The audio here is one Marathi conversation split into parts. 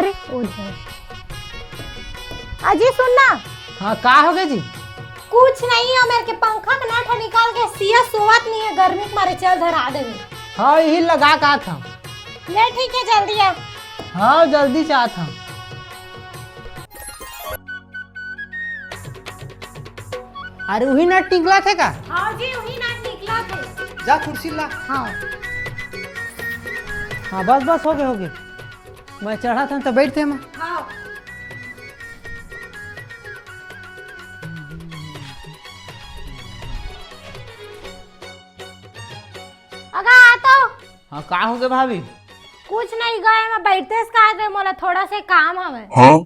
अरे उधर अजी सुनना। हाँ का हो गया जी? कुछ नहीं है, मेरे के पंखा का नट निकाल के सिया सोवत नहीं है, गर्मी के मारे चल धरा दे। हाँ यही लगा का था। ले ठीक है जल्दी आ। हाँ जल्दी से आता हूँ। अरे वही नट निकला थे का? हाँ जी वही नट निकला थे। जा कुर्सी ला। हाँ हाँ बस हो गए। मैं चढ़ा था तो बैठते हम। हाँ अगा आ तो। हाँ का हो गए भाभी? कुछ नहीं गए, मैं बैठते का मोला थोड़ा से काम हवे। हाँ?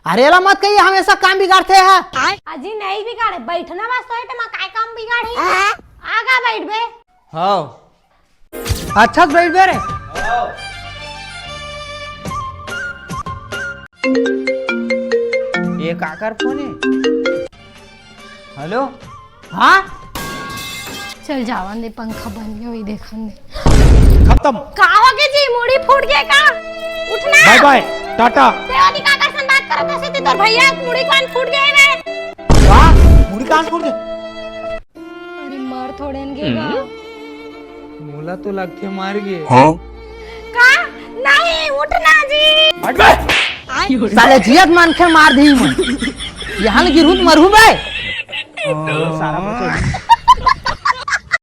अरे ला मत कहिए, हमेशा काम बिगाड़ते हैं। अजी नहीं बिगाड़े, बैठना बस तो है तो मैं काय काम बिगाड़ी। आगा बैठ बे। हाँ अच्छा बैठ बे रे। ये काकर फोन है? हेलो। हाँ चल जावन दे, पंखा बंद गया वही देखन दे। खत्म। का हो गया जी? मुड़ी फूट गया का? उठना। Bye bye Tata. देवादी का करसन बात करत हसे ते तोर भैया मुड़ी कान फूट गए रे। वाह मुड़ी कान फोड़ दे। अरे मर थोड़ेन गेगा। मोला तो लगते मार गए। हाँ? का नहीं उठना जी। हट बे। साले जियत मान के मार दी मैं। यहाँ गिरू मरू बे। सारा बच्चा